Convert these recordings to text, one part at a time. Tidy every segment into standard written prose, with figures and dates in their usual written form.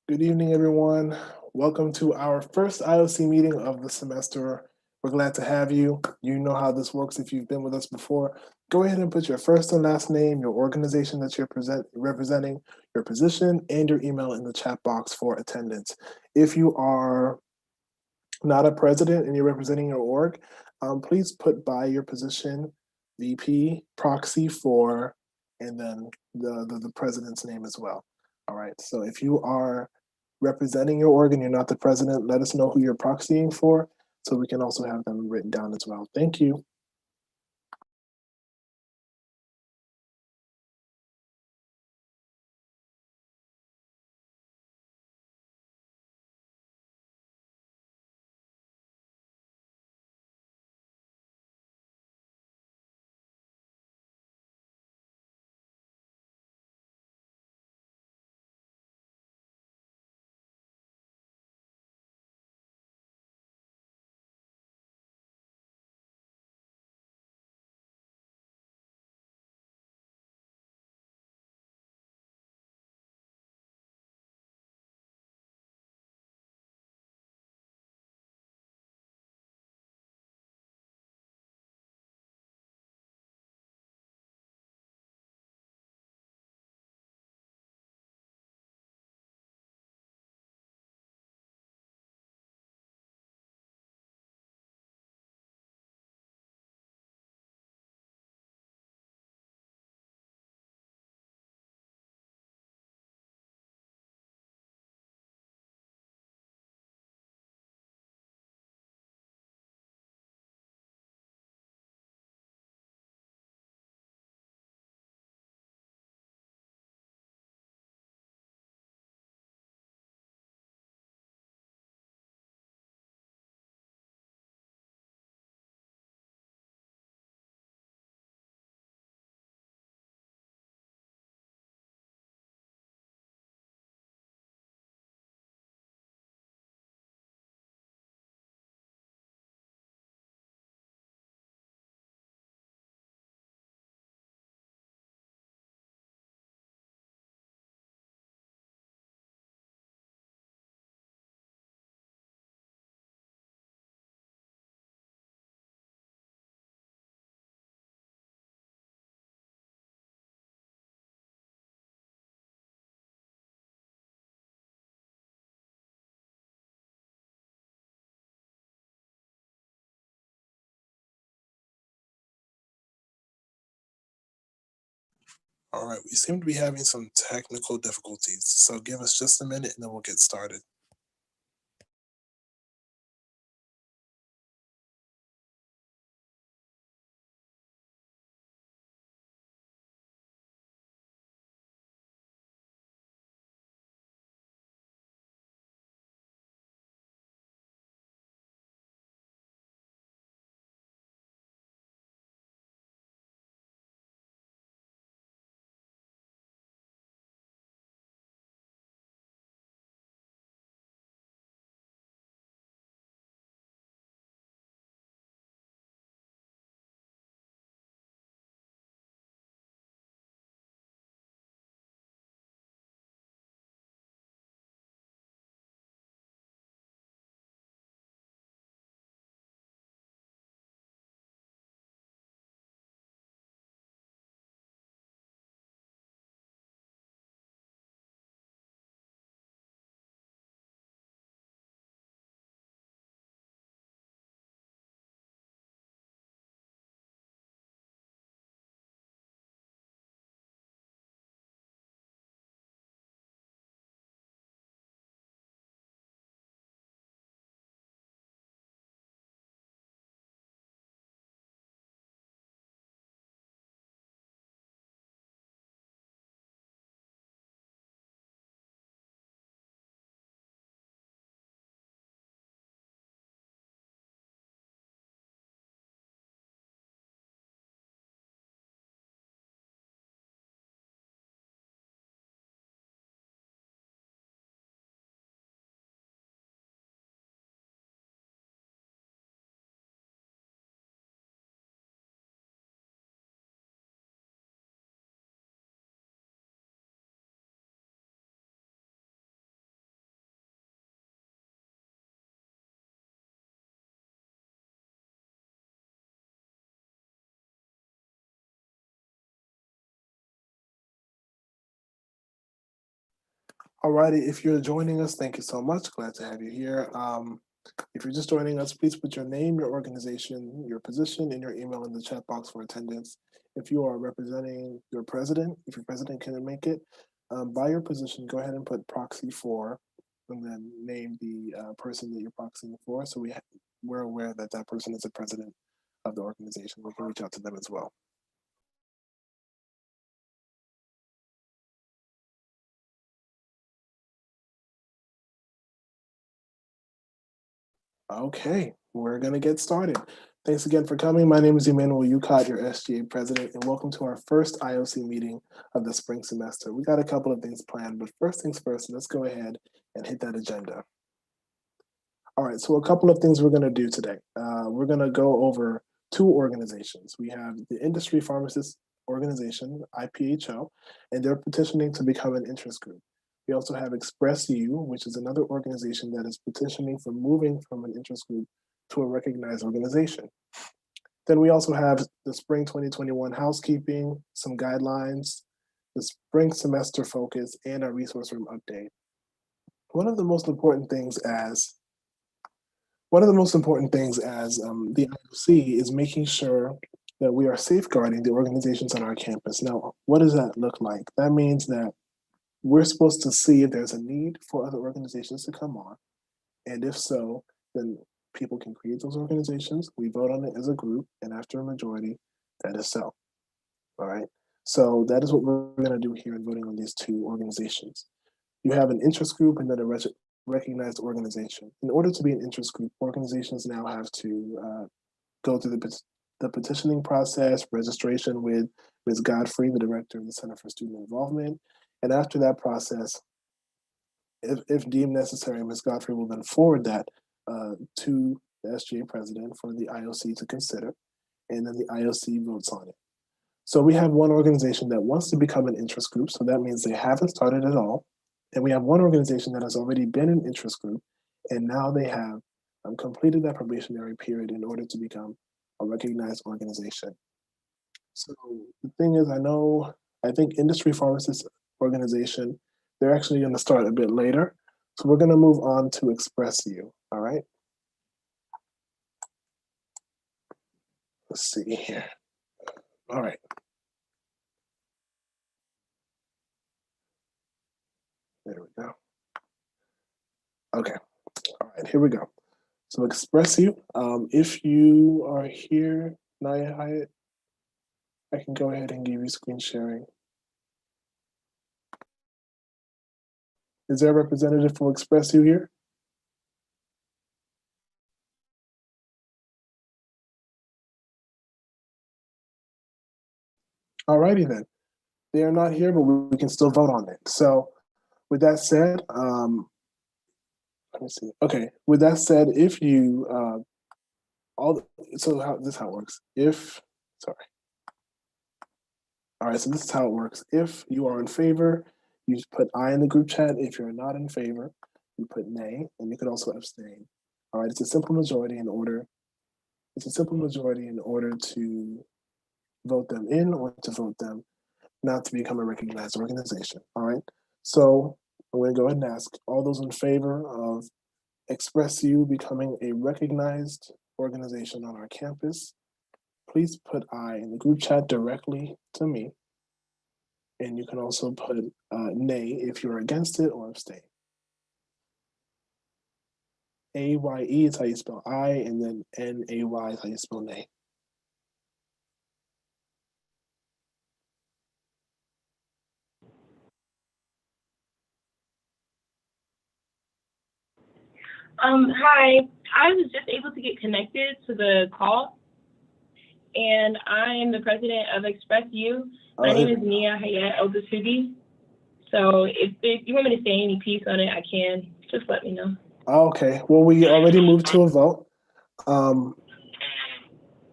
Good evening, everyone. Welcome to our first IOC meeting of the semester. We're glad to have you. You know how this works if you've been with us before. Go ahead and put your first and last name, your organization that you're representing, your position, and your email in the chat box for attendance. If you are not a president and you're representing your org, please put by your position VP, proxy for, and then the president's name as well. All right, so if you are representing your org and you're not the president, let us know who you're proxying for so we can also have them written down as well. Thank you. All right, we seem to be having some technical difficulties, so give us just a minute and then we'll get started. Alrighty, if you're joining us, thank you so much. Glad to have you here. If you're just joining us, please put your name, your organization, your position, and your email in the chat box for attendance. If you are representing your president, if your president couldn't make it, by your position, go ahead and put proxy for, and then name the person that you're proxying for, so we're aware that that person is the president of the organization. We can reach out to them as well. Okay, we're gonna get started. Thanks again for coming. My name is Emmanuel Ucott, your SGA president, and welcome to our first IOC meeting of the spring semester. We got a couple of things planned, but first things first, let's go ahead and hit that agenda. All right, so a couple of things we're gonna do today. We're gonna go over two organizations. We have the Industry Pharmacists Organization, IPHO, and they're petitioning to become an interest group. We also have Express U, which is another organization that is petitioning for moving from an interest group to a recognized organization. Then we also have the spring 2021 housekeeping, some guidelines, the spring semester focus, and our resource room update. One of the most important things as the IOC is making sure that we are safeguarding the organizations on our campus. Now, what does that look like? That means that we're supposed to see if there's a need for other organizations to come on. And if so, then people can create those organizations. We vote on it as a group, and after a majority, that is so. All right. So that is what we're going to do here in voting on these two organizations. You have an interest group and then a recognized organization. In order to be an interest group, organizations now have to go through the petitioning process, registration with Ms. Godfrey, the director of the Center for Student Involvement. And after that process, if deemed necessary, Ms. Godfrey will then forward that to the SGA president for the IOC to consider, and then the IOC votes on it. So we have one organization that wants to become an interest group, so that means they haven't started at all. And we have one organization that has already been an interest group, and now they have completed that probationary period in order to become a recognized organization. So the thing is, I think Industry Pharmacists Organization, they're actually going to start a bit later. So we're going to move on to Express U, all right? Let's see here. All right. There we go. Okay. All right, here we go. So Express U, if you are here, Naya Hyatt, I can go ahead and give you screen sharing. Is there a representative for Express U here? All righty then. They are not here, but we can still vote on it. So with that said, let me see. Okay, with that said, if you, this is how it works. All right, so this is how it works. If you are in favor, you put I in the group chat. If you're not in favor, you put nay, and you could also abstain. All right, it's a simple majority in order. It's a simple majority in order to vote them in or to vote them not to become a recognized organization. All right, so I'm going to go ahead and ask all those in favor of Express U becoming a recognized organization on our campus, please put I in the group chat directly to me. And you can also put nay if you're against it or abstain. A-Y-E is how you spell I, and then N-A-Y is how you spell nay. Hi, I was just able to get connected to the call, and I am the president of Express U. My name is Nia Hayat Obasugi. So if you want me to say any piece on it, I can. Just let me know. Okay, well, we already moved to a vote.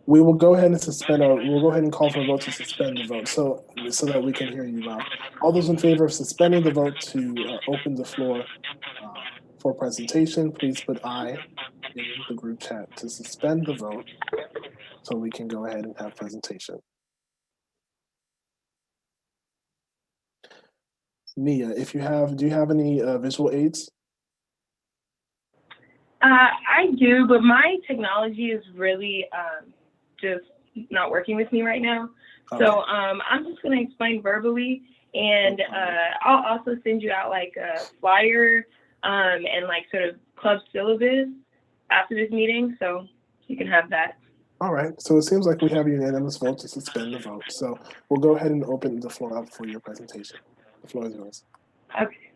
We will go ahead and we'll go ahead and call for a vote to suspend the vote so that we can hear you well. All those in favor of suspending the vote to open the floor for presentation, please put I in the group chat to suspend the vote so we can go ahead and have presentation. Nia, do you have any visual aids? I do, but my technology is really just not working with me right now. Okay. So I'm just going to explain verbally, and I'll also send you out like a flyer and like sort of club syllabus after this meeting, so you can have that. All right. So it seems like we have a unanimous vote to suspend the vote. So we'll go ahead and open the floor up for your presentation. The floor is yours. Okay.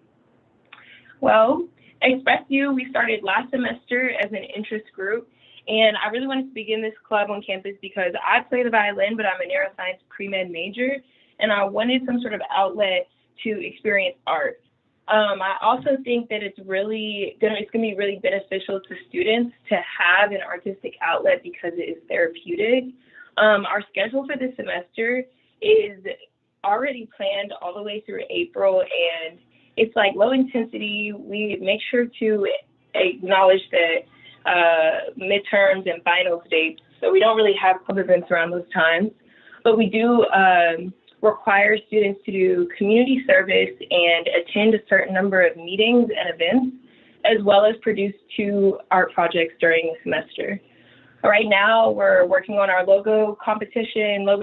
Well, ExpressU, we started last semester as an interest group, and I really wanted to begin this club on campus because I play the violin, but I'm a neuroscience pre-med major, and I wanted some sort of outlet to experience art. I also think that it's gonna be really beneficial to students to have an artistic outlet because it is therapeutic. Our schedule for this semester is already planned all the way through April, and it's like low intensity. We make sure to acknowledge that midterms and finals dates, so we don't really have club events around those times, but we do require students to do community service and attend a certain number of meetings and events, as well as produce 2 art projects during the semester. Right now, we're working on our logo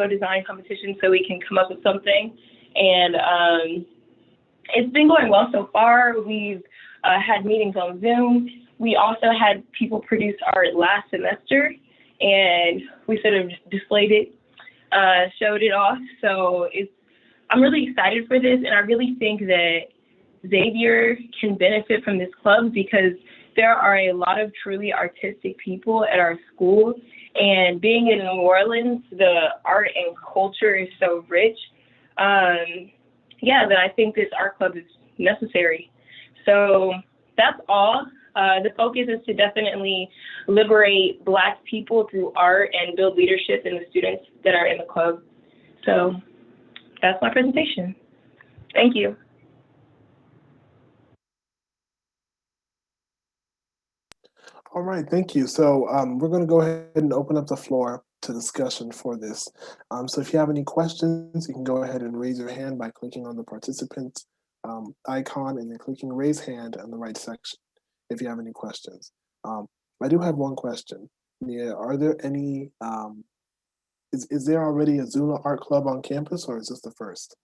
design competition, so we can come up with something. And it's been going well so far. We've had meetings on Zoom. We also had people produce art last semester, and we sort of displayed it, showed it off. So I'm really excited for this, and I really think that Xavier can benefit from this club because there are a lot of truly artistic people at our school, and being in New Orleans, the art and culture is so rich. That I think this art club is necessary. So that's all. The focus is to definitely liberate Black people through art and build leadership in the students that are in the club. So that's my presentation. Thank you. All right, thank you. So we're going to go ahead and open up the floor to discussion for this. So if you have any questions, you can go ahead and raise your hand by clicking on the participant icon and then clicking raise hand in the right section if you have any questions. I do have one question. Nia, are there any, is there already a Zuna Art Club on campus, or is this the first?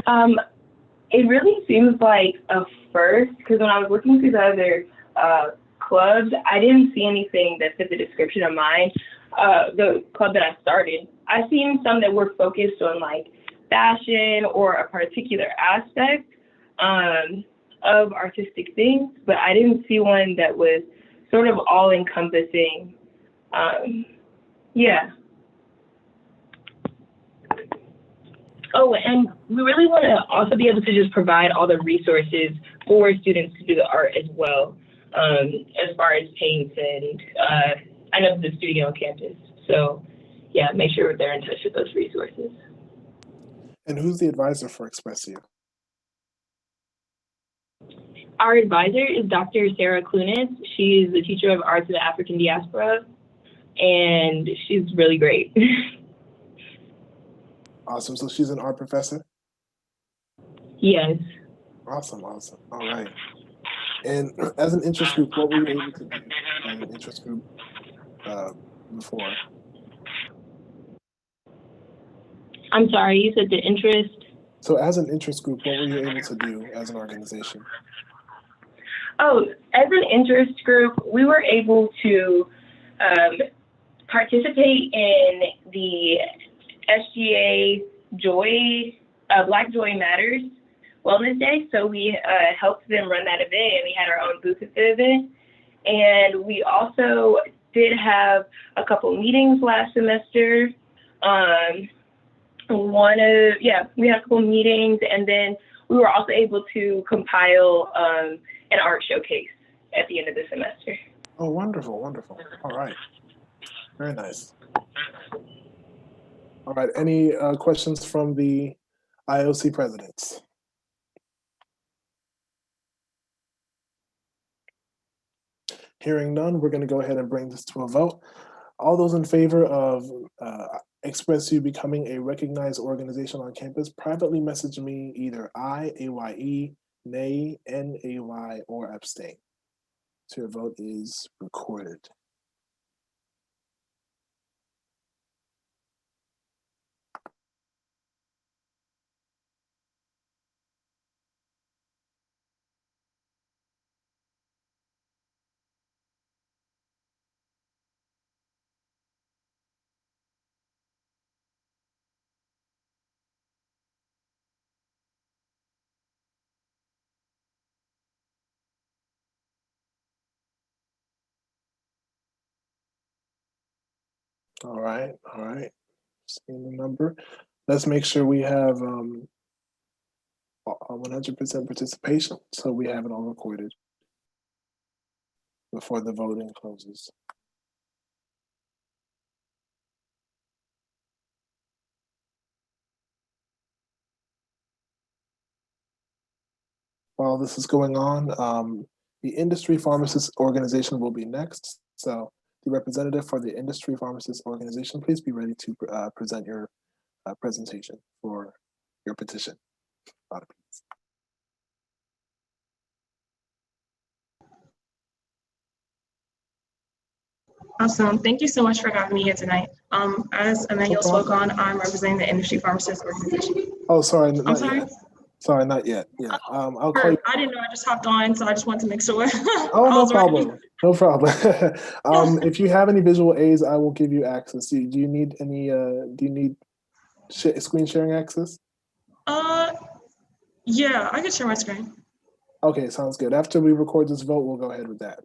It really seems like a first, because when I was looking through the other clubs, I didn't see anything that fit the description of mine, the club that I started. I've seen some that were focused on like fashion or a particular aspect of artistic things, but I didn't see one that was sort of all encompassing. Oh, and we really want to also be able to just provide all the resources for students to do the art as well, as far as paints and I know the studio on campus. So yeah, make sure they're in touch with those resources. And who's the advisor for ExpressU? Our advisor is Dr. Sarah Clunis. She's the teacher of arts of the African diaspora, and she's really great. Awesome. So she's an art professor? Yes. Awesome. All right. And as an interest group, what were you able to do as an interest group before? I'm sorry, you said the interest? So as an interest group, what were you able to do as an organization? Oh, as an interest group, we were able to participate in the SGA Black Joy Matters Wellness Day. So we helped them run that event, and we had our own booth at the event. And we also did have a couple meetings last semester. We had a couple meetings, and then we were also able to compile an art showcase at the end of the semester. Oh, wonderful. All right. Very nice. All right. Any questions from the IOC presidents? Hearing none, we're going to go ahead and bring this to a vote. All those in favor of ExpressU becoming a recognized organization on campus, privately message me either I, AYE, nay, NAY, or abstain. So your vote is recorded. All right, all right. Seeing the number. Let's make sure we have 100% participation, so we have it all recorded before the voting closes. While this is going on, the Industry Pharmacists Organization will be next. So the representative for the Industry Pharmacists Organization, please be ready to present your presentation for your petition. Awesome. Thank you so much for having me here tonight. As Emmanuel spoke on, I'm representing the Industry Pharmacists Organization. Oh, sorry, I'm sorry? Yet. Sorry, not yet. Yeah, I'll call you. I didn't know. I just hopped on, so I just wanted to make sure. Oh, no problem. No problem. If you have any visual aids, I will give you access. Do you need any? Do you need screen sharing access? Yeah, I can share my screen. Okay, sounds good. After we record this vote, we'll go ahead with that.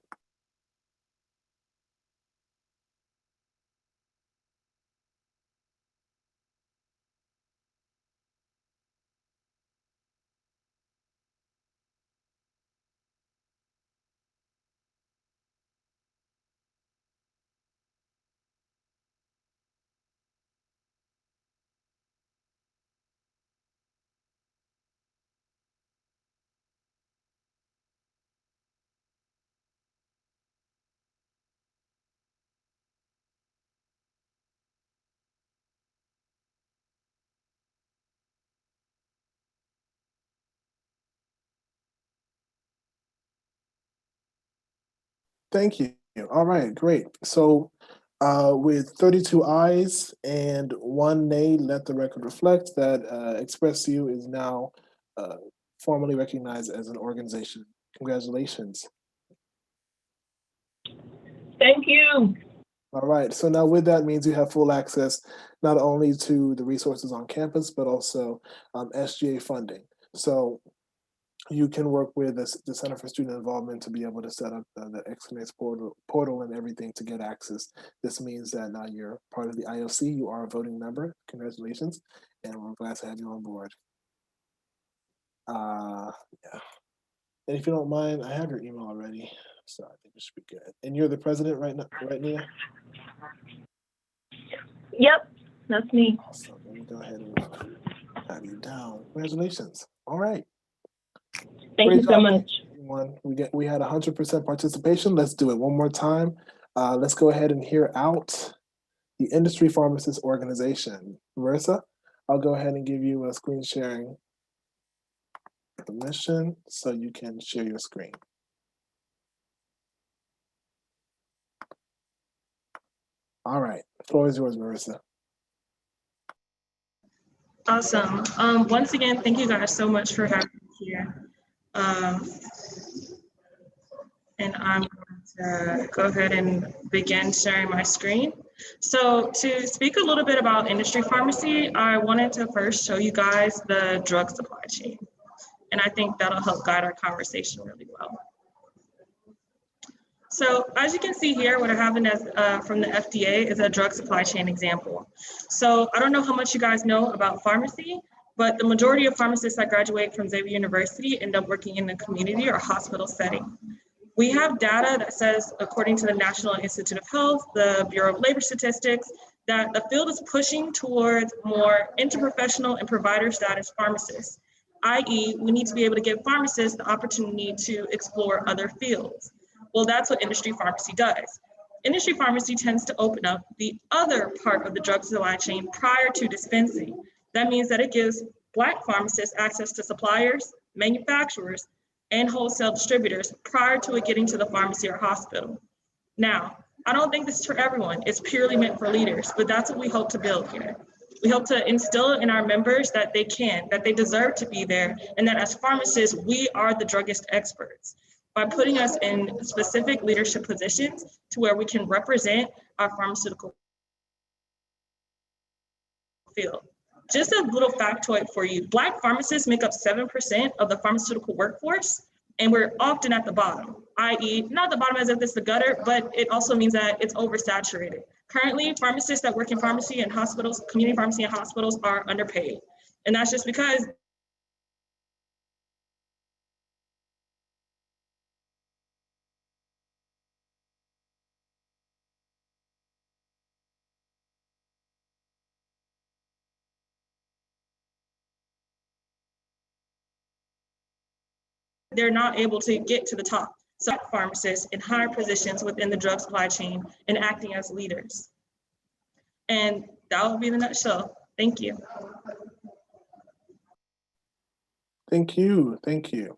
Thank you. All right, great. So with 32 ayes and 1 nay, let the record reflect that ExpressU is now formally recognized as an organization. Congratulations. Thank you. All right, so now with that means you have full access not only to the resources on campus, but also SGA funding. So you can work with the Center for Student Involvement to be able to set up the XNX portal and everything to get access. This means that now you're part of the IOC, you are a voting member. Congratulations, and we're glad to have you on board. Yeah. And if you don't mind, I have your email already, so I think it should be good. And you're the president right now, right, Nia? Yep, that's me. Awesome. Let me go ahead and have you down. Congratulations. All right. Thank you so much. Everyone. We had 100% participation. Let's do it one more time. Let's go ahead and hear out the Industry Pharmacists Organization. Marissa, I'll go ahead and give you a screen sharing permission so you can share your screen. All right, the floor is yours, Marissa. Awesome. Once again, thank you guys so much for having me here. And I'm going to go ahead and begin sharing my screen. So to speak a little bit about industry pharmacy, I wanted to first show you guys the drug supply chain. And I think that'll help guide our conversation really well. So as you can see here, what I have in as, from the FDA is a drug supply chain example. So I don't know how much you guys know about pharmacy, but the majority of pharmacists that graduate from Xavier University end up working in the community or hospital setting. We have data that says, according to the National Institute of Health, the Bureau of Labor Statistics, that the field is pushing towards more interprofessional and provider status pharmacists, i.e. we need to be able to give pharmacists the opportunity to explore other fields. Well, that's what industry pharmacy does. industry pharmacy tends to open up the other part of the drug supply chain prior to dispensing. That means that it gives Black pharmacists access to suppliers, manufacturers, and wholesale distributors prior to it getting to the pharmacy or hospital. Now, I don't think this is for everyone. It's purely meant for leaders, but that's what we hope to build here. We hope to instill in our members that they can, that they deserve to be there, and that as pharmacists, we are the druggist experts by putting us in specific leadership positions to where we can represent our pharmaceutical field. Just a little factoid for you. Black pharmacists make up 7% of the pharmaceutical workforce, and we're often at the bottom, i.e. not the bottom as if it's the gutter, but it also means that it's oversaturated. Currently, pharmacists that work in pharmacy and hospitals, community pharmacy and hospitals are underpaid. And that's just because they're not able to get to the top. So pharmacists in higher positions within the drug supply chain and acting as leaders. And that would be the nutshell. Thank you. Thank you. Thank you.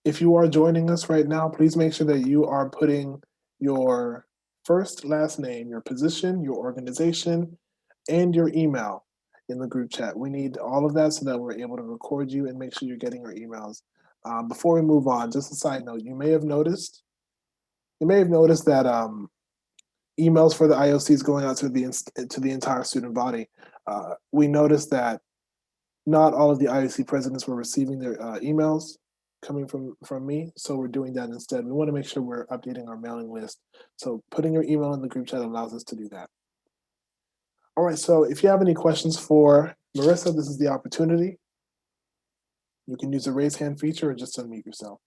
If you are joining us right now, please make sure that you are putting your first, last name, your position, your organization, and your email in the group chat. We need all of that so that we're able to record you and make sure you're getting our emails. Before we move on, just a side note, you may have noticed that emails for the IOCs going out to the entire student body. We noticed that not all of the IOC presidents were receiving their emails coming from me, so we're doing that instead. We want to make sure we're updating our mailing list. So putting your email in the group chat allows us to do that. All right, so if you have any questions for Marissa, this is the opportunity. You can use the raise hand feature or just unmute yourself.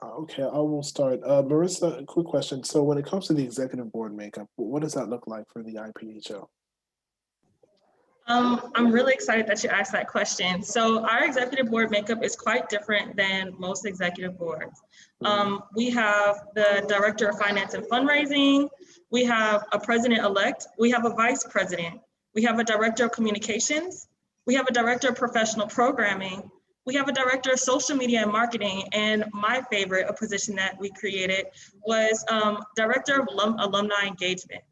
Okay, I will start. Marissa, a quick question. So when it comes to the executive board makeup, what does that look like for the IPHO? I'm really excited that you asked that question. So our executive board makeup is quite different than most executive boards. We have the director of finance and fundraising. We have a president-elect. We have a vice president. We have a director of communications. We have a director of professional programming. We have a director of social media and marketing. And my favorite, a position that we created, was director of alumni engagement.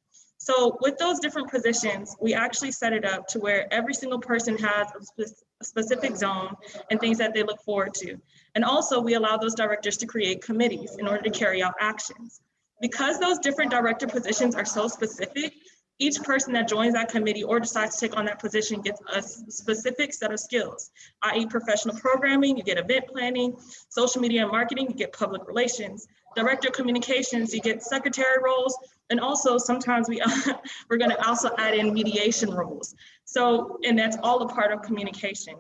So with those different positions, we actually set it up to where every single person has a specific zone and things that they look forward to. And also we allow those directors to create committees in order to carry out actions. Because those different director positions are so specific, each person that joins that committee or decides to take on that position gets a specific set of skills, i.e. professional programming, you get event planning, social media and marketing, you get public relations, director of communications, you get secretary roles, and also sometimes we're gonna also add in mediation roles. So, and that's all a part of communication.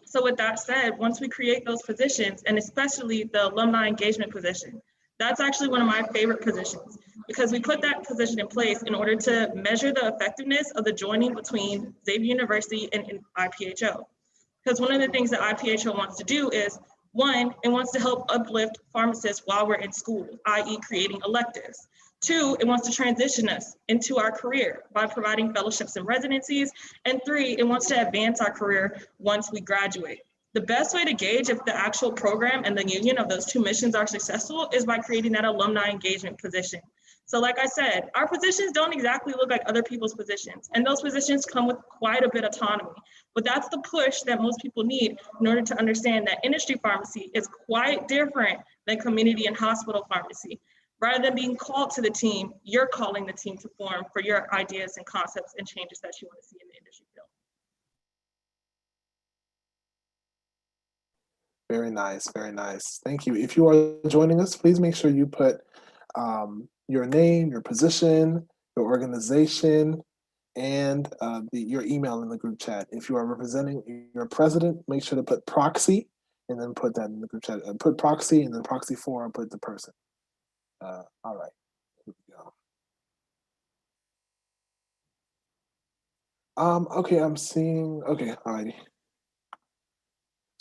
So with that said, once we create those positions, and especially the alumni engagement position, that's actually one of my favorite positions because we put that position in place in order to measure the effectiveness of the joining between Xavier University and IPHO. Because one of the things that IPHO wants to do is, one, it wants to help uplift pharmacists while we're in school, i.e. creating electives. Two, it wants to transition us into our career by providing fellowships and residencies. And three, it wants to advance our career once we graduate. The best way to gauge if the actual program and the union of those two missions are successful is by creating that alumni engagement position. So like I said, our positions don't exactly look like other people's positions, and those positions come with quite a bit of autonomy. But that's the push that most people need in order to understand that industry pharmacy is quite different than community and hospital pharmacy. Rather than being called to the team, you're calling the team to form for your ideas and concepts and changes that you want to see in the industry field. Very nice, very nice. Thank you. If you are joining us, please make sure you put your name, your position, your organization, and your email in the group chat. If you are representing your president, make sure to put proxy and then put that in the group chat. Put proxy and then proxy for and put the person. All right, here we go. Okay, I'm seeing, okay, alrighty.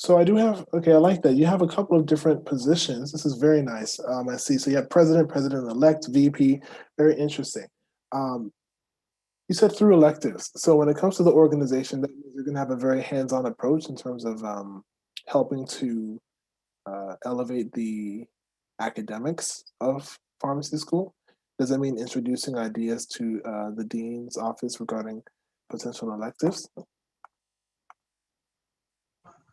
So I do have, okay, I like that. You have a couple of different positions. This is very nice. I see. So you have president, president-elect, VP, very interesting. Um, you said through electives. So when it comes to the organization, that means you're going to have a very hands-on approach in terms of helping to elevate the academics of pharmacy school. Does that mean introducing ideas to the dean's office regarding potential electives?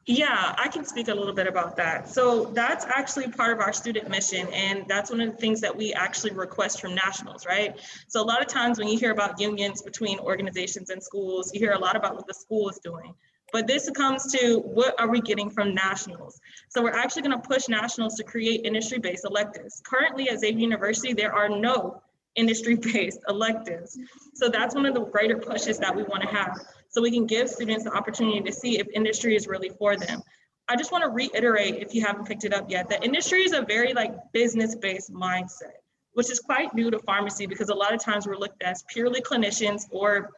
Yeah, I can speak a little bit about that. So that's actually part of our student mission, and that's one of the things that we actually request from nationals, right? So a lot of times when you hear about unions between organizations and schools, you hear a lot about what the school is doing. But this comes to what are we getting from nationals? So we're actually going to push nationals to create industry-based electives. Currently at Xavier University, there are no industry-based electives. So that's one of the greater pushes that we want to have, so we can give students the opportunity to see if industry is really for them. I just want to reiterate, if you haven't picked it up yet, that industry is a very business-based mindset, which is quite new to pharmacy, because a lot of times we're looked at as purely clinicians or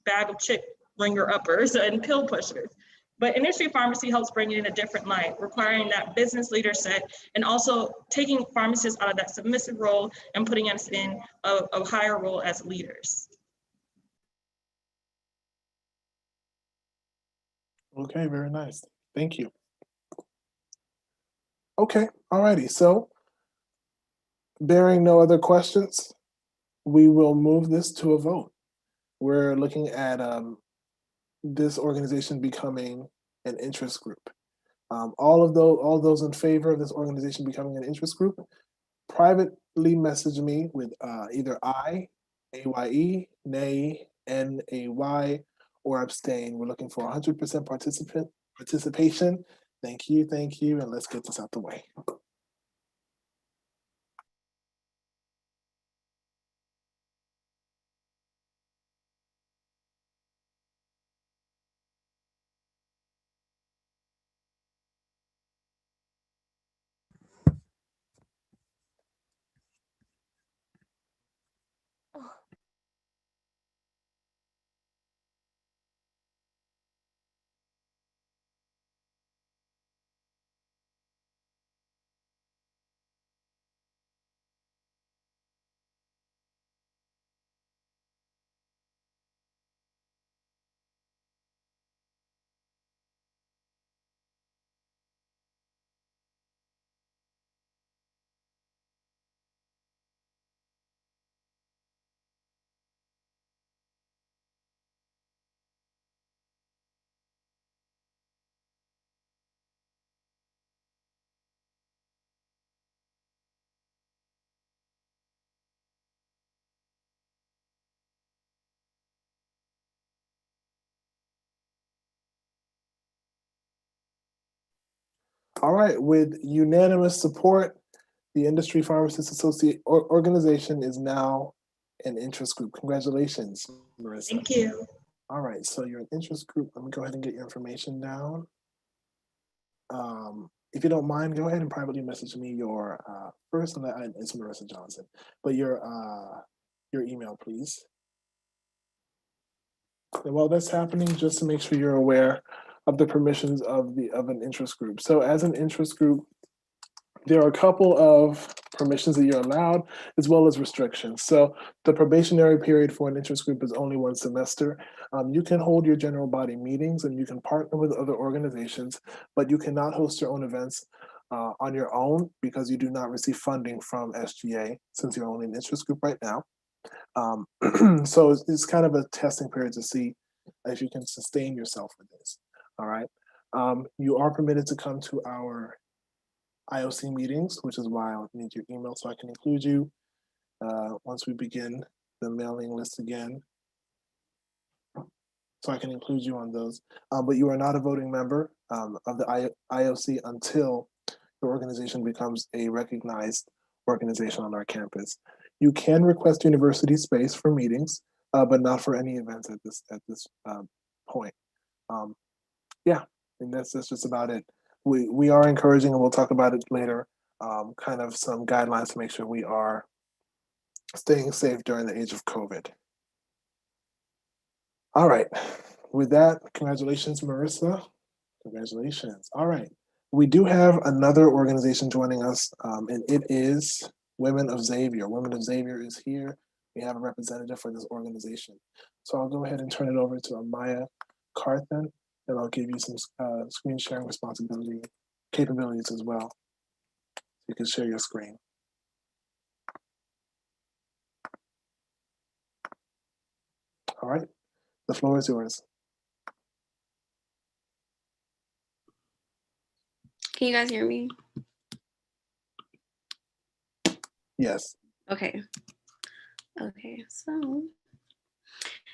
bag of chick ringer uppers and pill pushers. But industry pharmacy helps bring it in a different light, requiring that business leader set, and also taking pharmacists out of that submissive role and putting us in a higher role as leaders. Okay, very nice. Thank you. Okay, alrighty. So, bearing no other questions, we will move this to a vote. We're looking at this organization becoming an interest group. All those in favor of this organization becoming an interest group, privately message me with either I, AYE, nay, NAY, or abstain. We're looking for 100% participation. Thank you, and let's get this out the way. All right, with unanimous support, the Industry Pharmacists Associate organization is now an interest group. Congratulations, Marissa. Thank you. All right, so you're an interest group. Let me go ahead and get your information down. If you don't mind, go ahead and privately message me your first, and it's Marissa Johnson, but your email, please. And while that's happening, just to make sure you're aware of the permissions of an interest group. So as an interest group, there are a couple of permissions that you're allowed, as well as restrictions. So the probationary period for an interest group is only 1 semester. You can hold your general body meetings and you can partner with other organizations, but you cannot host your own events on your own, because you do not receive funding from SGA, since you're only an interest group right now. So it's kind of a testing period to see if you can sustain yourself with this. All right. You are permitted to come to our IOC meetings, which is why I'll need your email so I can include you once we begin the mailing list again. So I can include you on those. But you are not a voting member of the IOC until the organization becomes a recognized organization on our campus. You can request university space for meetings, but not for any events at this point. Yeah, and that's just about it. We are encouraging, and we'll talk about it later, kind of some guidelines to make sure we are staying safe during the age of COVID. All right, with that, congratulations, Marissa. Congratulations. All right. We do have another organization joining us, and it is Women of Xavier. Women of Xavier is here. We have a representative for this organization. So I'll go ahead and turn it over to Amaya Carthen, and I'll give you some screen sharing capabilities as well. You can share your screen. All right, the floor is yours. Can you guys hear me? Yes. Okay. Okay, so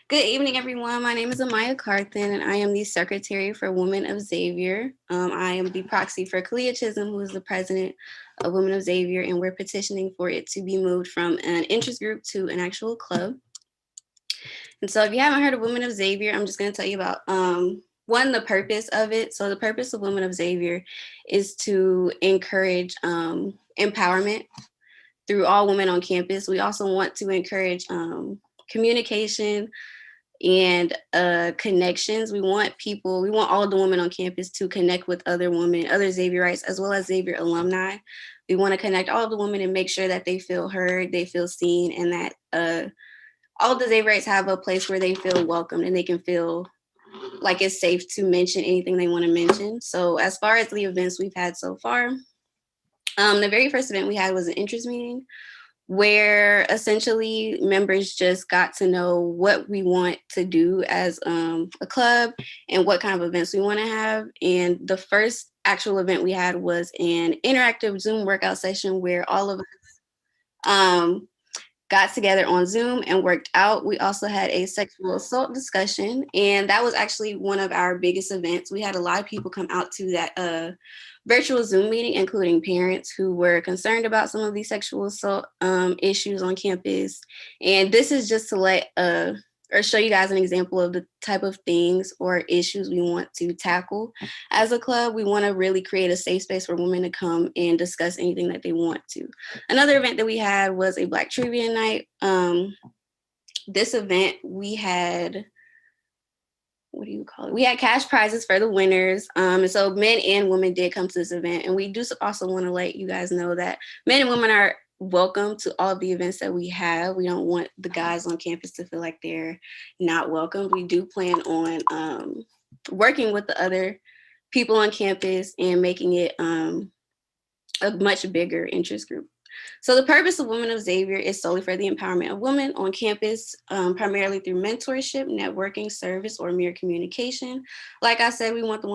good evening, everyone. My name is Amaya Carthen, and I am the Secretary for Women of Xavier. I am the proxy for Kalia Chisholm, who is the president of Women of Xavier, and we're petitioning for it to be moved from an interest group to an actual club. And so if you haven't heard of Women of Xavier, I'm just going to tell you about one, the purpose of it. So the purpose of Women of Xavier is to encourage empowerment through all women on campus. We also want to encourage communication and connections. We want all of the women on campus to connect with other women, other Xavierites, as well as Xavier alumni. We want to connect all of the women and make sure that they feel heard, they feel seen, and that all of the Xavierites have a place where they feel welcomed and they can feel like it's safe to mention anything they want to mention. So as far as the events we've had so far, the very first event we had was an interest meeting where essentially members just got to know what we want to do as a club and what kind of events we want to have. And the first actual event we had was an interactive Zoom workout session where all of us got together on Zoom and worked out. We also had a sexual assault discussion, and that was actually one of our biggest events. We had a lot of people come out to that virtual Zoom meeting, including parents who were concerned about some of these sexual assault issues on campus. And this is just to let or show you guys an example of the type of things or issues we want to tackle as a club. We want to really create a safe space for women to come and discuss anything that they want to. Another event that we had was a Black Trivia Night. This event, we had, what do you call it? We had cash prizes for the winners. And so men and women did come to this event. And we do also want to let you guys know that men and women are welcome to all of the events that we have. We don't want the guys on campus to feel like they're not welcome. We do plan on working with the other people on campus and making it a much bigger interest group. So the purpose of Women of Xavier is solely for the empowerment of women on campus, primarily through mentorship, networking, service, or mere communication. Like I said, we want the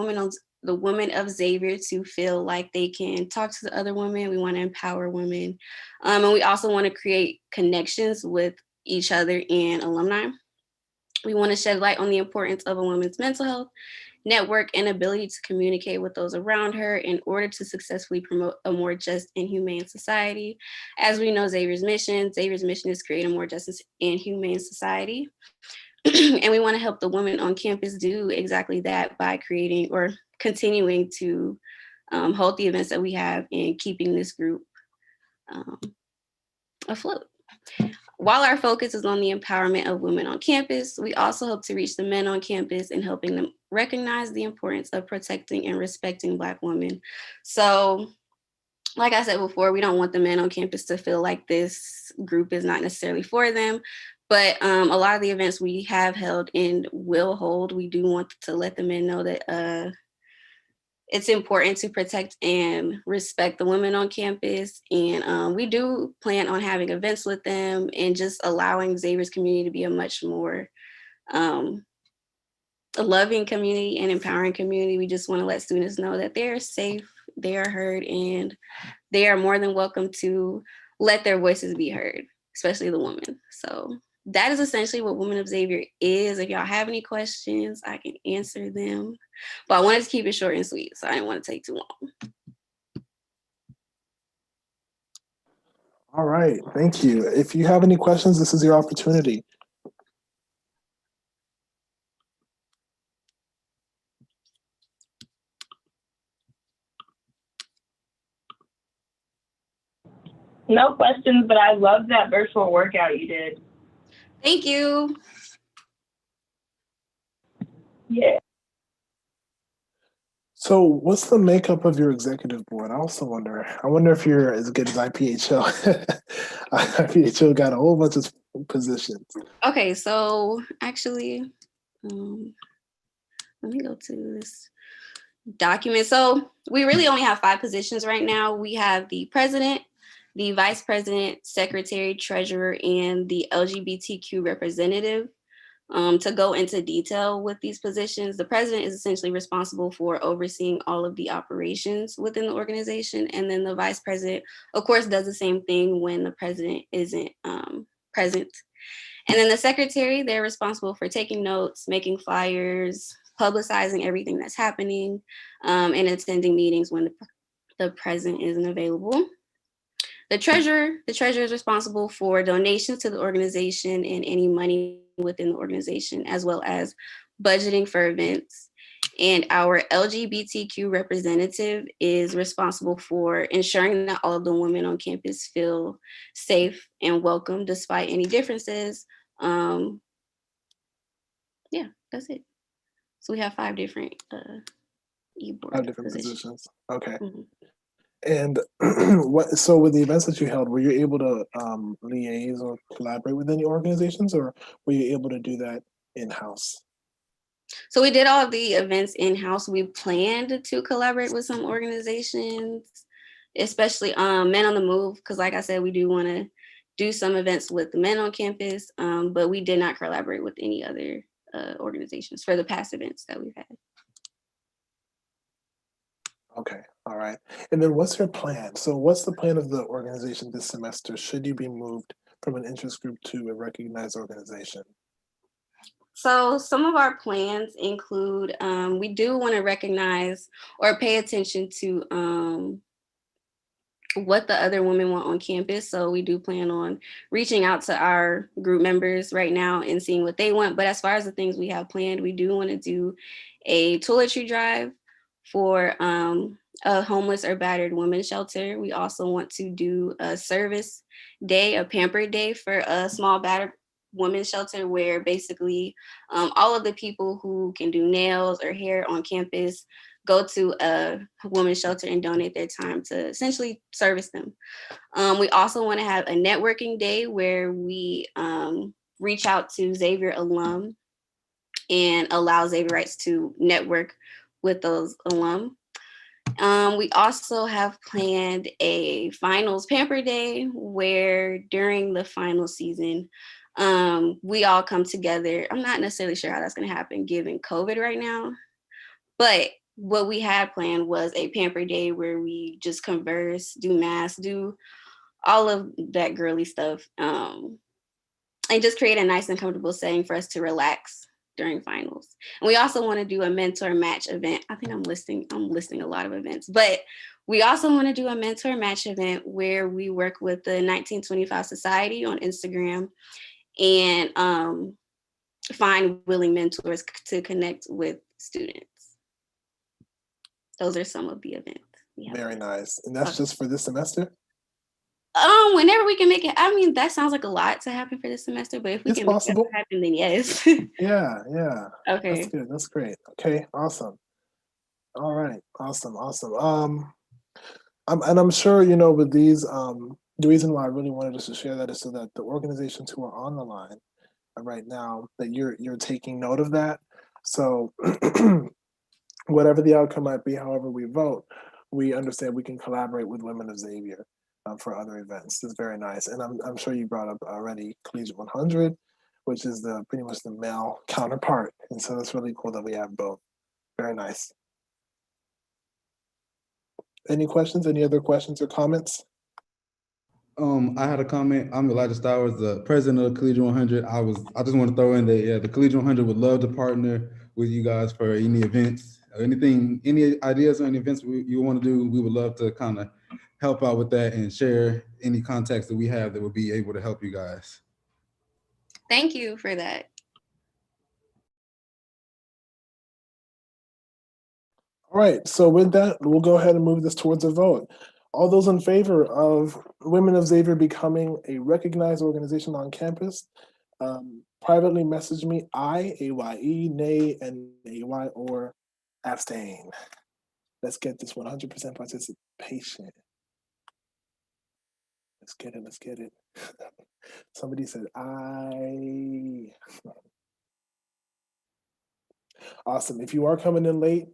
women of Xavier to feel like they can talk to the other women. We want to empower women. And we also want to create connections with each other and alumni. We want to shed light on the importance of a woman's mental health, network, and ability to communicate with those around her in order to successfully promote a more just and humane society. As we know, Xavier's mission is create a more just and humane society. And we want to help the women on campus do exactly that by creating or continuing to hold the events that we have and keeping this group afloat. While our focus is on the empowerment of women on campus, we also hope to reach the men on campus and helping them recognize the importance of protecting and respecting Black women. So, like I said before, we don't want the men on campus to feel like this group is not necessarily for them. But a lot of the events we have held and will hold, we do want to let the men know that it's important to protect and respect the women on campus. And we do plan on having events with them and just allowing Xavier's community to be a much more loving community and empowering community. We just want to let students know that they're safe, they are heard, and they are more than welcome to let their voices be heard, especially the women. So that is essentially what Women of Xavier is. If y'all have any questions, I can answer them. But I wanted to keep it short and sweet, so I didn't want to take too long. All right, thank you. If you have any questions, this is your opportunity. No questions, but I love that virtual workout you did. Thank you. Yeah. So what's the makeup of your executive board? I also wonder. I wonder if you're as good as IPHL. IPHL got a whole bunch of positions. Okay, so actually, let me go to this document. So we really only have 5 positions right now. We have the president, the vice president, secretary, treasurer, and the LGBTQ representative. To go into detail with these positions, the president is essentially responsible for overseeing all of the operations within the organization. And then the vice president, of course, does the same thing when the president isn't present. And then the secretary, they're responsible for taking notes, making flyers, publicizing everything that's happening, and attending meetings when the president isn't available. The treasurer is responsible for donations to the organization and any money within the organization, as well as budgeting for events. And our LGBTQ representative is responsible for ensuring that all of the women on campus feel safe and welcome despite any differences. Yeah, that's it. So we have 5 different e-board 5 different positions. Okay. Mhm. And so with the events that you held, were you able to liaise or collaborate with any organizations, or were you able to do that in-house? So we did all of the events in-house. We planned to collaborate with some organizations, especially Men on the Move, because like I said, we do want to do some events with the men on campus, but we did not collaborate with any other organizations for the past events that we've had. Okay, all right. And then what's your plan? So what's the plan of the organization this semester should you be moved from an interest group to a recognized organization? So some of our plans include, we do want to recognize or pay attention to what the other women want on campus. So we do plan on reaching out to our group members right now and seeing what they want. But as far as the things we have planned, we do want to do a toiletry drive for a homeless or battered women's shelter. We also want to do a service day, a pampered day for a small battered women's shelter, where basically all of the people who can do nails or hair on campus go to a women's shelter and donate their time to essentially service them. We also want to have a networking day where we reach out to Xavier alum and allow Xavierites to network with those alum. We also have planned a finals pamper day where during the final season, we all come together. I'm not necessarily sure how that's going to happen given COVID right now, but what we had planned was a pamper day where we just converse, do mass, do all of that girly stuff, and just create a nice and comfortable setting for us to relax during finals. And we also want to do a mentor match event. I think I'm listing a lot of events, but we also want to do a mentor match event where we work with the 1925 Society on Instagram and find willing mentors to connect with students. Those are some of the events. Very nice. And that's just for this semester? Whenever we can make it. I mean, that sounds like a lot to happen for this semester, but if we It's can possible. make it happen, then yes. Yeah. Okay. That's good. That's great. Okay, awesome. All right, awesome. I'm sure, with these, the reason why I really wanted us to share that is so that the organizations who are on the line right now, that you're taking note of that. So whatever the outcome might be, however we vote, we understand we can collaborate with Women of Xavier for other events. It's very nice. And I'm sure you brought up already Collegiate 100, which is pretty much the male counterpart. And so it's really cool that we have both. Very nice. Any questions? Any other questions or comments? I had a comment. I'm Elijah Stowers, the president of Collegiate 100. I just want to throw in that the Collegiate 100 would love to partner with you guys for any events, anything, any ideas or any events you want to do. We would love to kind of help out with that and share any contacts that we have that would be able to help you guys. Thank you for that. All right, so with that, we'll go ahead and move this towards a vote. All those in favor of Women of Xavier becoming a recognized organization on campus, privately message me, AYE, nay, and AY, or abstain. Let's get this 100% participation. Let's get it, let's get it. Somebody said, I. Awesome. If you are coming in late,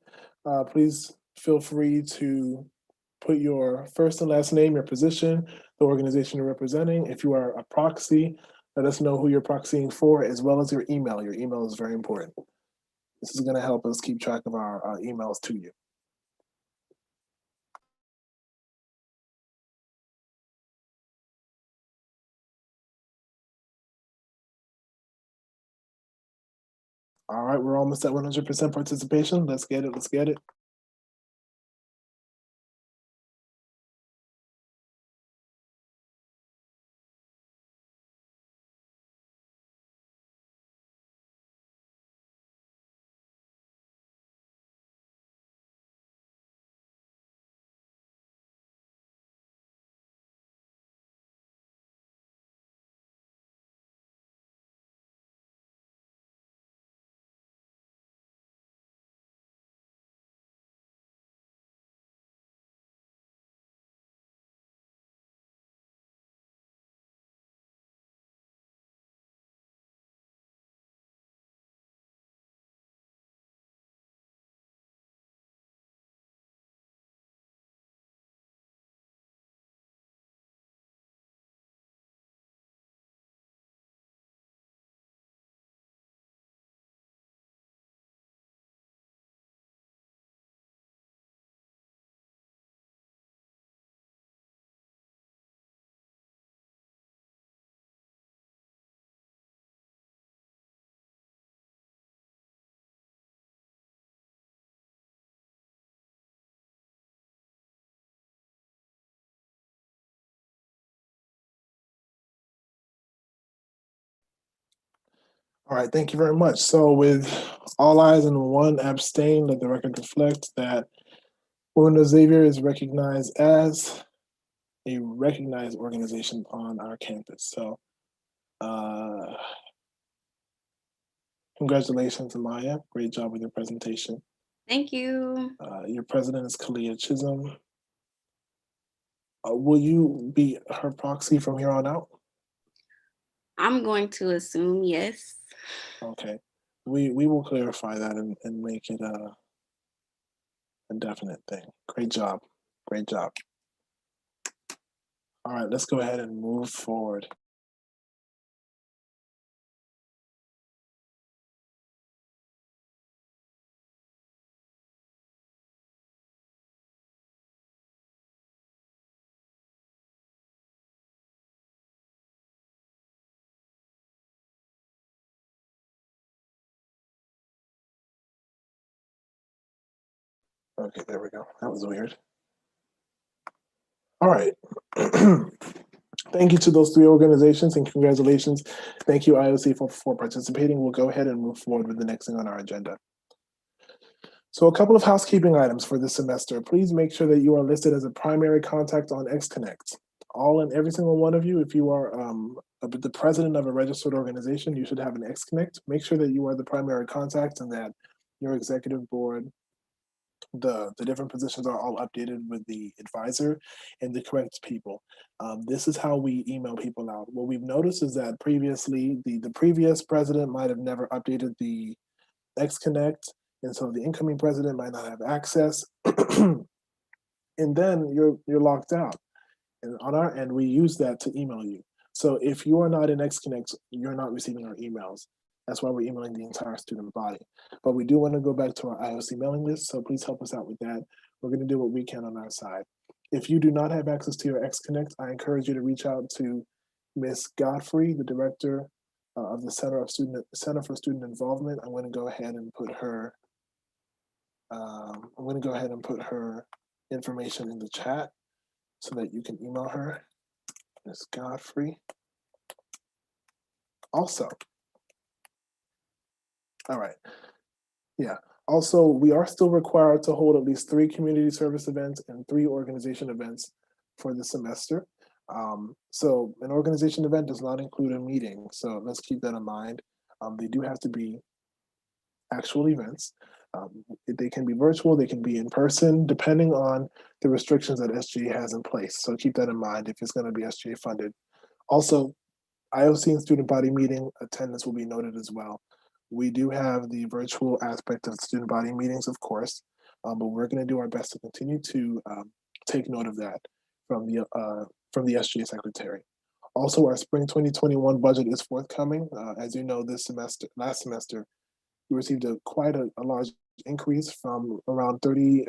please feel free to put your first and last name, your position, the organization you're representing. If you are a proxy, let us know who you're proxying for, as well as your email. Your email is very important. This is going to help us keep track of our emails to you. All right, we're almost at 100% participation. Let's get it, let's get it. All right, thank you very much. So with all eyes and one abstain, let the record reflect that Women of Xavier is recognized as a recognized organization on our campus. So congratulations, Amaya. Great job with your presentation. Thank you. Your president is Kalia Chisholm. Will you be her proxy from here on out? I'm going to assume yes. Okay. We will clarify that and make it a definite thing. Great job. Great job. All right, let's go ahead and move forward. Okay, there we go. That was weird. All right. Thank you to those three organizations and congratulations. Thank you, IOC, for participating. We'll go ahead and move forward with the next thing on our agenda. So a couple of housekeeping items for this semester. Please make sure that you are listed as a primary contact on XConnect. All and every single one of you, if you are the president of a registered organization, you should have an XConnect. Make sure that you are the primary contact and that your executive board, the different positions are all updated with the advisor and the correct people. This is how we email people out. What we've noticed is that previously, the previous president might have never updated the XConnect, and so the incoming president might not have access, and then you're locked out. And on our end, we use that to email you. So if you are not in XConnect, you're not receiving our emails. That's why we're emailing the entire student body. But we do want to go back to our IOC mailing list, so please help us out with that. We're going to do what we can on our side. If you do not have access to your XConnect, I encourage you to reach out to Ms. Godfrey, the director of the Center for Student Involvement. I'm going to go ahead and put her. Information in the chat so that you can email her, Ms. Godfrey. Also, all right, yeah. Also, we are still required to hold at least 3 community service events and 3 organization events for the semester. So an organization event does not include a meeting, so let's keep that in mind. They do have to be actual events. They can be virtual, they can be in person, depending on the restrictions that SGA has in place. So keep that in mind if it's going to be SGA funded. Also, IOC and student body meeting attendance will be noted as well. We do have the virtual aspect of student body meetings, of course, but we're going to do our best to continue to take note of that from the SGA secretary. Also, our spring 2021 budget is forthcoming. As you know, last semester, we received quite a large increase from around 20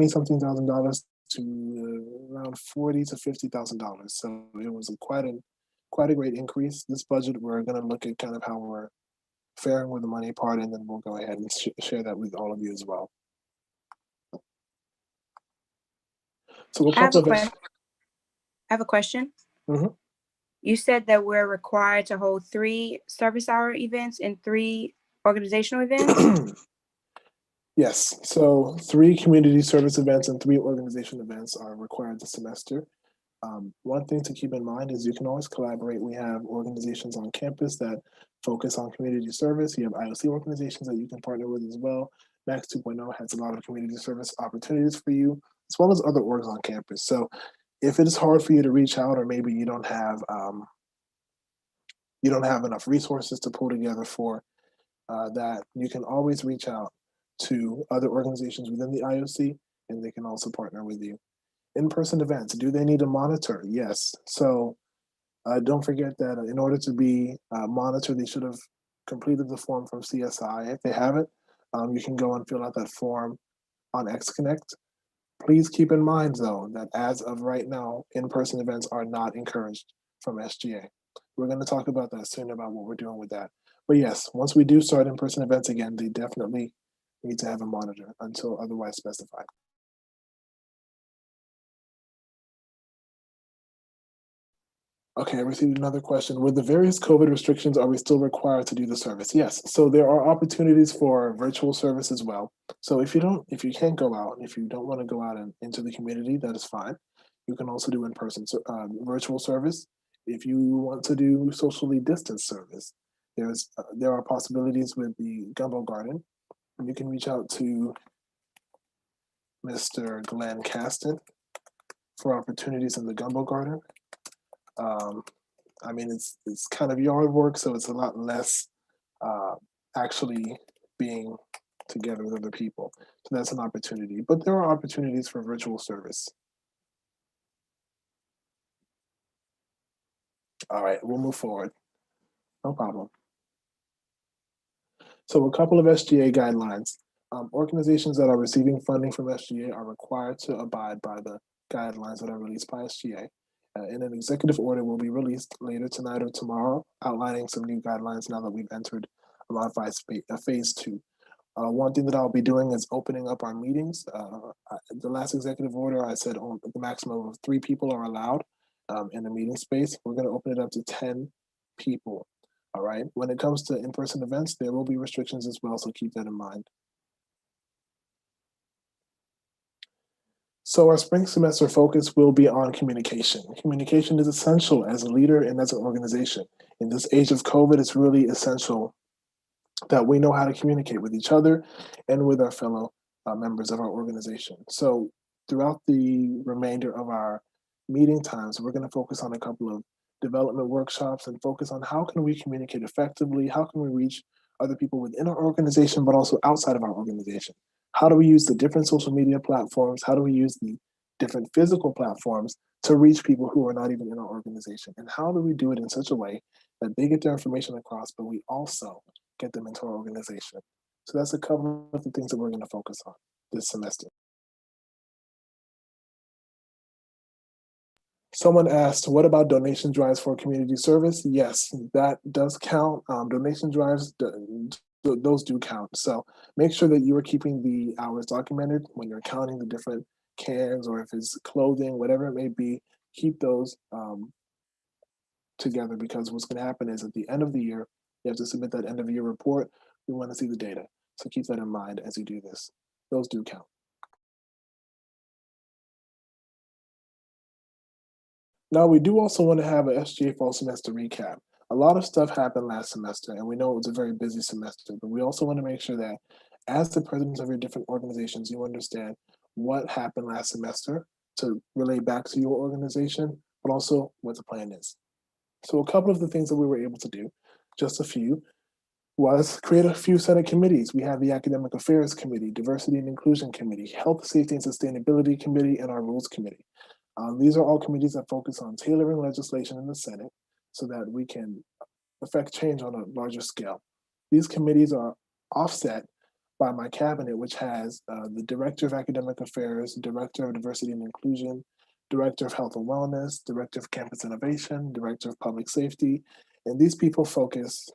something thousand dollars to around $40,000 to $50,000. So it was quite a great increase. This budget, we're going to look at kind of how we're faring with the money part, and then we'll go ahead and share that with all of you as well. So I have a question. Mhm. You said that we're required to hold 3 service hour events and 3 organizational events? Yes, so 3 community service events and 3 organization events are required this semester. One thing to keep in mind is you can always collaborate. We have organizations on campus that focus on community service. You have IOC organizations that you can partner with as well. Max 2.0 has a lot of community service opportunities for you, as well as other orgs on campus. So if it is hard for you to reach out, or maybe you don't have enough resources to pull together for that, you can always reach out to other organizations within the IOC, and they can also partner with you. In-person events, do they need to monitor? Yes. So don't forget that in order to be monitored, they should have completed the form from CSI. If they haven't, you can go and fill out that form on XConnect. Please keep in mind, though, that as of right now, in-person events are not encouraged from SGA. We're going to talk about that soon, about what we're doing with that. But yes, once we do start in-person events again, they definitely need to have a monitor until otherwise specified. Okay, I received another question. With the various COVID restrictions, are we still required to do the service? Yes. So there are opportunities for virtual service as well. So if you can't go out, if you don't want to go out into the community, that is fine. You can also do in-person virtual service. If you want to do socially distanced service, there are possibilities with the Gumbo Garden. You can reach out to Mr. Glenn Caston for opportunities in the Gumbo Garden. I mean, it's kind of yard work, so it's a lot less actually being together with other people. So that's an opportunity. But there are opportunities for virtual service. All right, we'll move forward. No problem. So a couple of SGA guidelines. Organizations that are receiving funding from SGA are required to abide by the guidelines that are released by SGA. And an executive order will be released later tonight or tomorrow, outlining some new guidelines now that we've entered a modified phase 2. One thing that I'll be doing is opening up our meetings. The last executive order, I said the maximum of 3 people are allowed in the meeting space. We're going to open it up to 10 people. All right. When it comes to in-person events, there will be restrictions as well, so keep that in mind. So our spring semester focus will be on communication. Communication is essential as a leader and as an organization. In this age of COVID, it's really essential that we know how to communicate with each other and with our fellow members of our organization. So throughout the remainder of our meeting times, we're going to focus on a couple of development workshops and focus on how can we communicate effectively, how can we reach other people within our organization, but also outside of our organization. How do we use the different social media platforms? How do we use the different physical platforms to reach people who are not even in our organization? And how do we do it in such a way that they get their information across, but we also get them into our organization? So that's a couple of the things that we're going to focus on this semester. Someone asked, what about donation drives for community service? Yes, that does count. Donation drives, those do count. So make sure that you are keeping the hours documented when you're counting the different cans, or if it's clothing, whatever it may be, keep those together, because what's going to happen is at the end of the year, you have to submit that end of year report. We want to see the data. So keep that in mind as you do this. Those do count. Now, we do also want to have a SGA fall semester recap. A lot of stuff happened last semester, and we know it was a very busy semester, but we also want to make sure that as the presidents of your different organizations, you understand what happened last semester to relate back to your organization, but also what the plan is. So a couple of the things that we were able to do, just a few, was create a few Senate committees. We have the Academic Affairs Committee, Diversity and Inclusion Committee, Health, Safety and Sustainability Committee, and our Rules Committee. These are all committees that focus on tailoring legislation in the Senate so that we can affect change on a larger scale. These committees are offset by my cabinet, which has the Director of Academic Affairs, Director of Diversity and Inclusion, Director of Health and Wellness, Director of Campus Innovation, Director of Public Safety, and these people focus,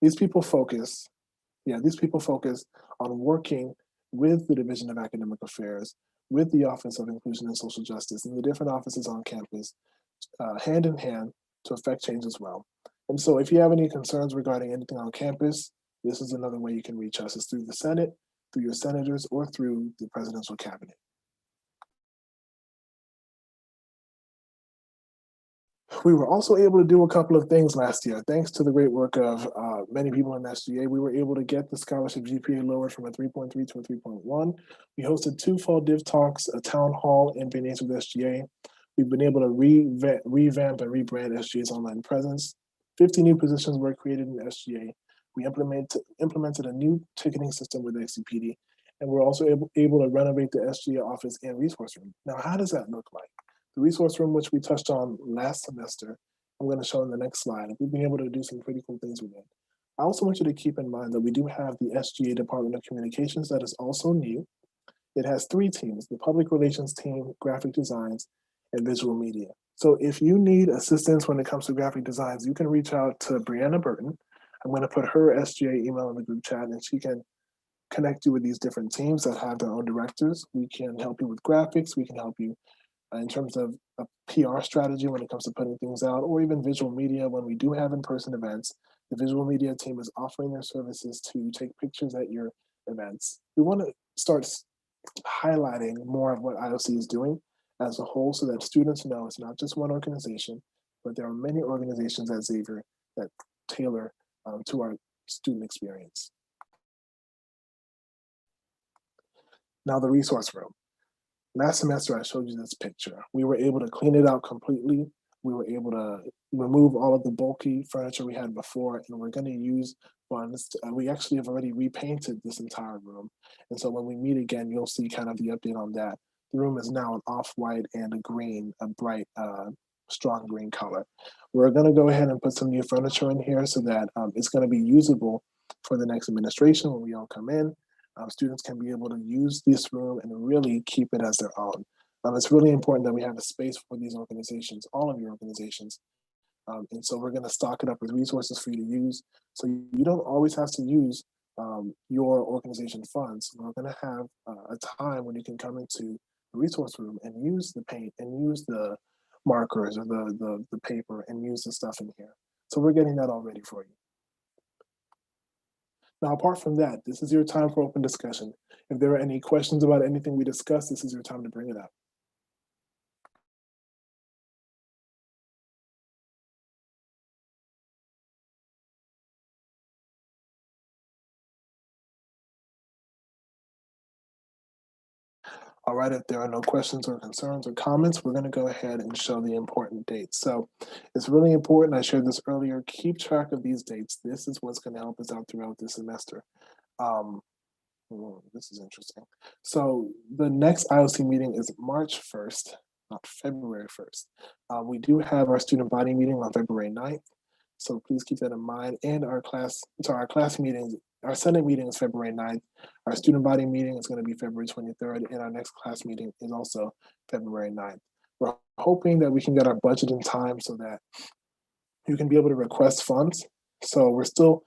these people focus on working with the Division of Academic Affairs, with the Office of Inclusion and Social Justice, and the different offices on campus, hand in hand to affect change as well. And so if you have any concerns regarding anything on campus, this is another way you can reach us, is through the Senate, through your senators, or through the presidential cabinet. We were also able to do a couple of things last year. Thanks to the great work of many people in SGA, we were able to get the scholarship GPA lowered from a 3.3 to a 3.1. We hosted 2 fall div talks, a town hall, and been with SGA. We've been able to revamp and rebrand SGA's online presence. 50 new positions were created in SGA. We implemented a new ticketing system with XCPD, and we're also able to renovate the SGA office and resource room. Now, how does that look like? The resource room, which we touched on last semester, I'm going to show in the next slide. We've been able to do some pretty cool things with it. I also want you to keep in mind that we do have the SGA Department of Communications that is also new. It has 3 teams, the Public Relations team, Graphic Designs, and Visual Media. So if you need assistance when it comes to graphic designs, you can reach out to Brianna Burton. I'm going to put her SGA email in the group chat, and she can connect you with these different teams that have their own directors. We can help you with graphics. We can help you in terms of a PR strategy when it comes to putting things out, or even visual media. When we do have in-person events, the visual media team is offering their services to take pictures at your events. We want to start highlighting more of what IOC is doing as a whole so that students know it's not just one organization, but there are many organizations at Xavier that tailor to our student experience. Now the resource room. Last semester, I showed you this picture. We were able to clean it out completely. We were able to remove all of the bulky furniture we had before, and we're going to use funds. We actually have already repainted this entire room. And so when we meet again, you'll see kind of the update on that. The room is now an off-white and a green, a bright, strong green color. We're going to go ahead and put some new furniture in here so that it's going to be usable for the next administration when we all come in. Students can be able to use this room and really keep it as their own. It's really important that we have a space for these organizations, all of your organizations. And so we're going to stock it up with resources for you to use. So you don't always have to use your organization funds. We're going to have a time when you can come into the resource room and use the paint and use the markers or the paper and use the stuff in here. So we're getting that all ready for you. Now, apart from that, this is your time for open discussion. If there are any questions about anything we discussed, this is your time to bring it up. All right, if there are no questions or concerns or comments, we're going to go ahead and show the important dates. So it's really important, I shared this earlier, keep track of these dates. This is what's going to help us out throughout this semester. This is interesting. So the next IOC meeting is March 1st, not February 1st. We do have our student body meeting on February 9th. So please keep that in mind. And our class meetings, our Senate meeting is February 9th. Our student body meeting is going to be February 23rd. And our next class meeting is also February 9th. We're hoping that we can get our budget in time so that you can be able to request funds. So we're still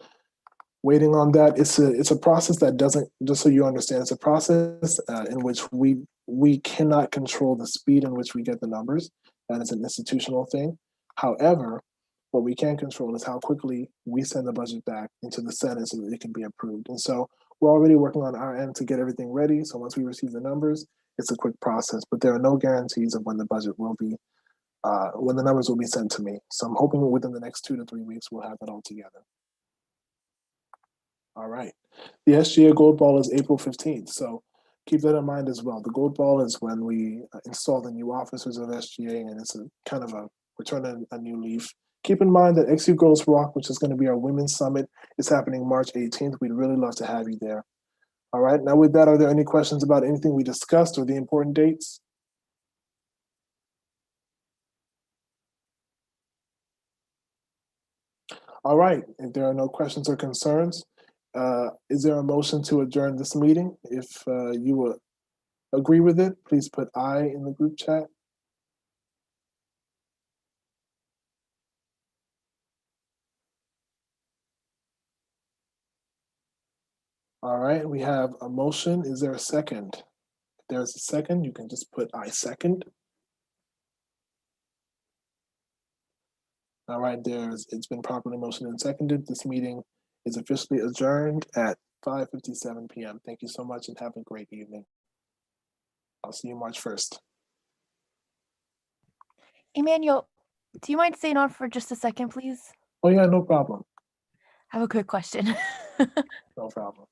waiting on that. It's a process that doesn't, just so you understand, it's a process in which we cannot control the speed in which we get the numbers. That is an institutional thing. However, what we can control is how quickly we send the budget back into the Senate so that it can be approved. And so we're already working on our end to get everything ready. So once we receive the numbers, it's a quick process, but there are no guarantees of when the budget will be, when the numbers will be sent to me. So I'm hoping within the next 2 to 3 weeks, we'll have it all together. All right. The SGA Gold Ball is April 15th, so keep that in mind as well. The Gold Ball is when we install the new officers of SGA, and it's a kind of a return a new leaf. Keep in mind that XU Girls Rock, which is going to be our women's summit, is happening March 18th. We'd really love to have you there. All right. Now, with that, are there any questions about anything we discussed or the important dates? All right. If there are no questions or concerns, is there a motion to adjourn this meeting? If you would agree with it, please put aye in the group chat. All right, we have a motion. Is there a second? If there's a second, you can just put I second. All right, it's been properly motioned and seconded. This meeting is officially adjourned at 5:57 p.m. Thank you so much and have a great evening. I'll see you March 1st. Emmanuel, do you mind staying on for just a second, please? Oh yeah, no problem. I have a quick question. No problem.